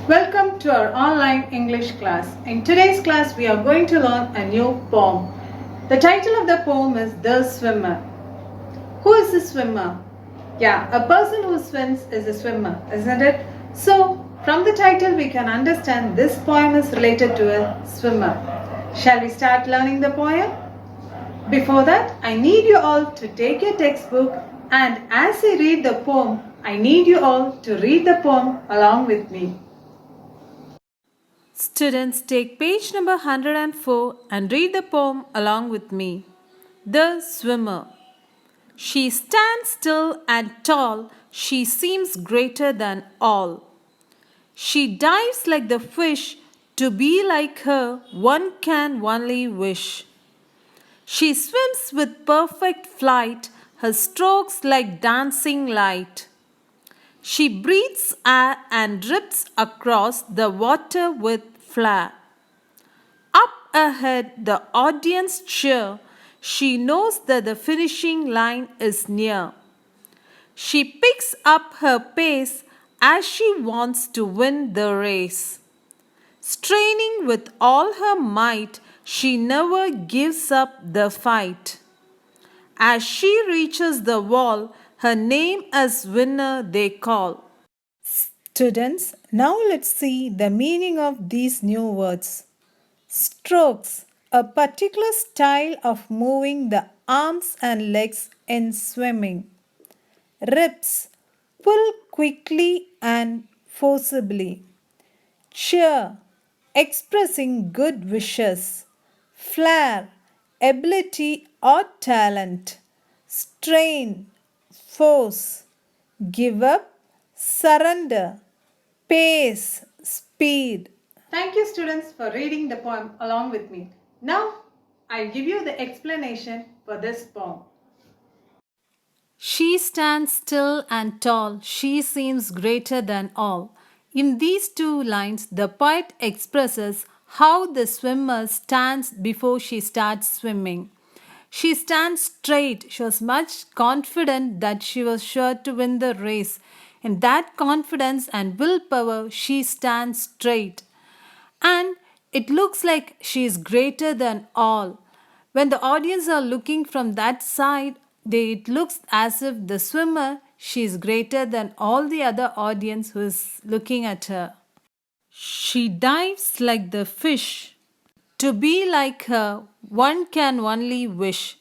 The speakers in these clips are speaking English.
Welcome to our online English class. In today's class, we are going to learn a new poem. The title of the poem is The Swimmer. Who is the swimmer? Yeah, a person who swims is a swimmer, isn't it? So, from the title, we can understand this poem is related to a swimmer. Shall we start learning the poem? Before that, I need you all to take your textbook, and as I read the poem, I need you all to read the poem along with me. Students, take page number 104 and read the poem along with me. The Swimmer. She stands still and tall, she seems greater than all. She dives like the fish, to be like her one can only wish. She swims with perfect flight, her strokes like dancing light. She breathes air and drips across the water with flair. Up ahead, the audience cheer. She knows that the finishing line is near. She picks up her pace as she wants to win the race. Straining with all her might, she never gives up the fight. As she reaches the wall, her name as winner they call. Students, now let's see the meaning of these new words. Strokes, a particular style of moving the arms and legs in swimming. Rips, pull quickly and forcibly. Cheer, expressing good wishes. Flair, ability or talent. Strain, force. Give up, surrender. Pace, speed. Thank you, students, for reading the poem along with me. Now, I'll give you the explanation for this poem. She stands still and tall, she seems greater than all. In these two lines, the poet expresses how the swimmer stands before she starts swimming. She stands straight. She was much confident that she was sure to win the race. In that confidence and willpower, she stands straight. And it looks like she is greater than all. When the audience are looking from that side, it looks as if the swimmer, she is greater than all the other audience who is looking at her. She dives like the fish. To be like her, one can only wish.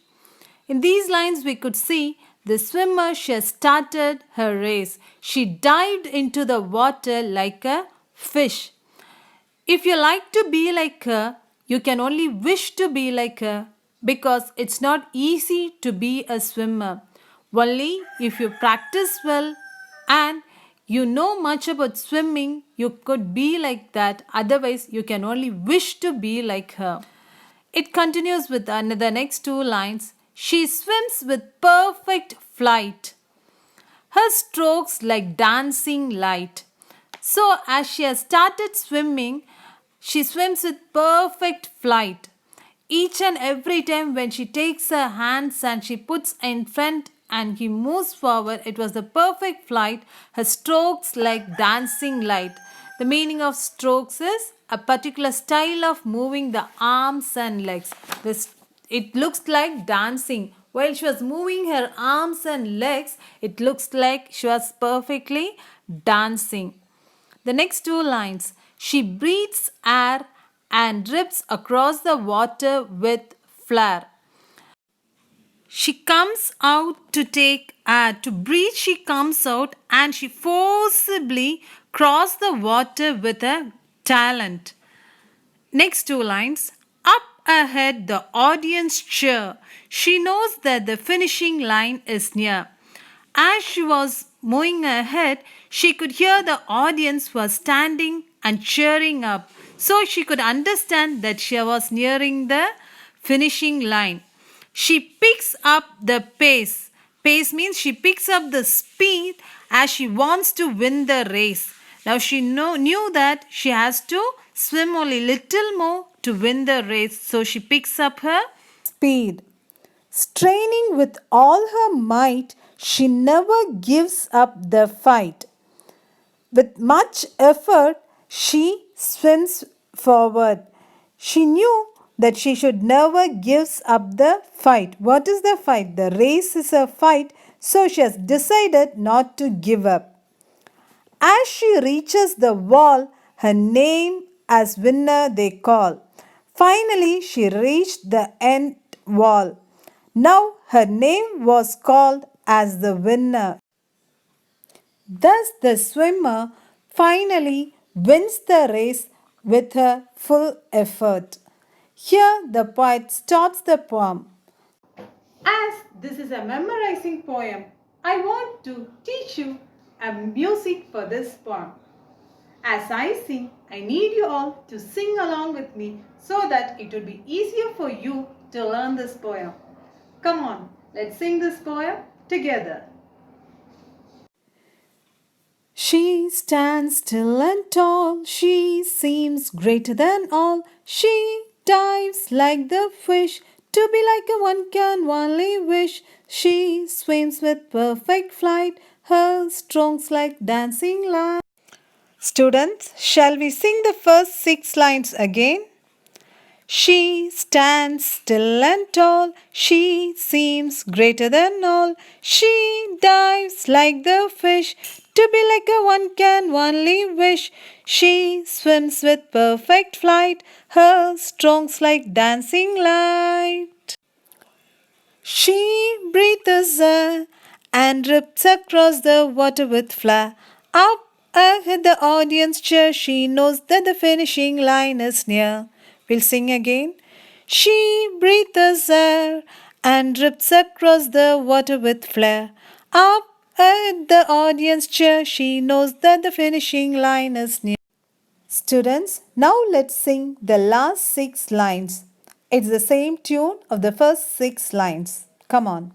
In these lines, we could see the swimmer, she has started her race. She dived into the water like a fish. If you like to be like her, you can only wish to be like her because it's not easy to be a swimmer. Only if you practice well and you know much about swimming, you could be like that. Otherwise, you can only wish to be like her. It continues with the next two lines. She swims with perfect flight. Her strokes like dancing light. So, as she has started swimming, she swims with perfect flight. Each and every time when she takes her hands and she puts in front and he moves forward, it was the perfect flight. Her strokes like dancing light. The meaning of strokes is a particular style of moving the arms and legs. It looks like dancing. While she was moving her arms and legs, it looks like she was perfectly dancing. The next two lines. She breathes air and drips across the water with flair. She comes out to take air. To breathe, she comes out and she forcibly crosses the water with a talent. Next two lines. Up ahead, the audience cheer. She knows that the finishing line is near. As she was moving ahead, she could hear the audience was standing and cheering up. So she could understand that she was nearing the finishing line. She picks up the pace. Pace means she picks up the speed as she wants to win the race. Now she knew that she has to swim only little more to win the race. So she picks up her speed. Straining with all her might, she never gives up the fight. With much effort, She swims forward. She knew that she should never give up the fight. What is the fight? The race is a fight, so she has decided not to give up. As she reaches the wall, her name as winner they call. Finally, she reached the end wall. Now her name was called as the winner. Thus, the swimmer finally wins the race with her full effort. Here, the poet stops the poem. As this is a memorizing poem, I want to teach you a music for this poem. As I sing, I need you all to sing along with me so that it will be easier for you to learn this poem. Come on, let's sing this poem together. She stands still and tall, she seems greater than all. She dives like the fish, to be like a one can only wish. She swims with perfect flight, her strokes like dancing light. Students, shall we sing the first 6 lines again? She stands still and tall, she seems greater than all. She dives like the fish, to be like a one can only wish. She swims with perfect flight, her strokes like dancing light. She breathes air and rips across the water with flair. Up ahead the audience cheer, she knows that the finishing line is near. We'll sing again. She breathes air and rips across the water with flair. Up ahead the audience cheer, she knows that the finishing line is near. Students, now let's sing the last 6 lines. It's the same tune of the first 6 lines. Come on.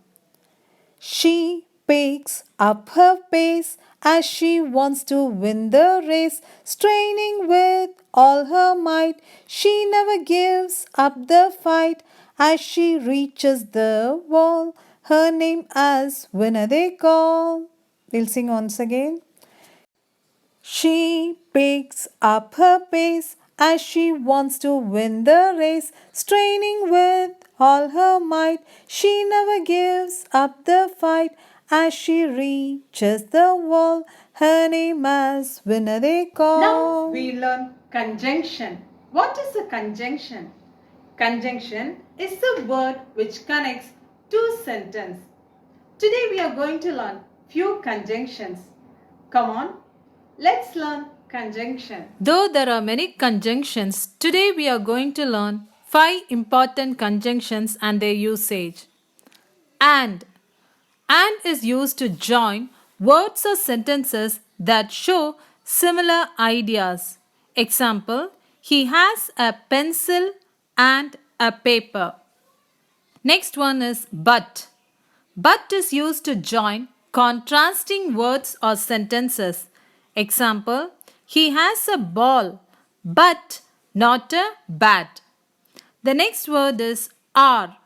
She picks up her pace as she wants to win the race, straining with all her might. She never gives up the fight as she reaches the wall. Her name as winner they call. We'll sing once again. She picks up her pace as she wants to win the race, straining with all her might. She never gives up the fight as she reaches the wall. Her name as winner they call. Now we learn conjunction. What is a conjunction? Conjunction is the word which connects two sentences. Today we are going to learn few conjunctions. Come on, let's learn conjunction. Though there are many conjunctions, today we are going to learn 5 important conjunctions and their usage. And. And is used to join words or sentences that show similar ideas. Example, he has a pencil and a paper. Next one is but. But is used to join contrasting words or sentences. Example, he has a ball but not a bat. The next word is are.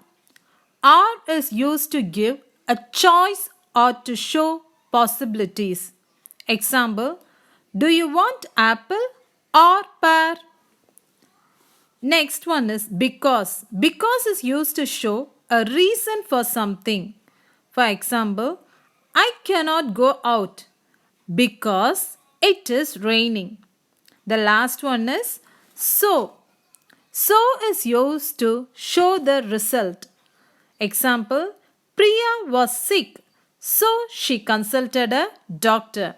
Are is used to give a choice or to show possibilities. Example, do you want apple or pear? Next one is because. Because is used to show a reason for something. For example, I cannot go out because it is raining. The last one is so. So is used to show the result. Example, Priya was sick, so she consulted a doctor.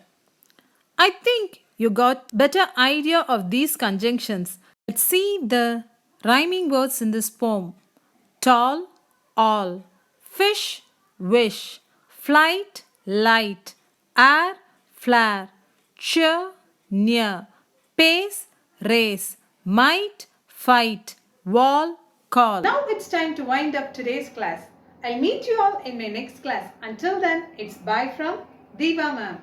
I think you got better idea of these conjunctions. Let's see the rhyming words in this poem. Tall, all, fish, wish, flight, light, air, flare, cheer, near, pace, race, might, fight, wall, call. Now it's time to wind up today's class. I'll meet you all in my next class. Until then, it's bye from Deepa ma'am.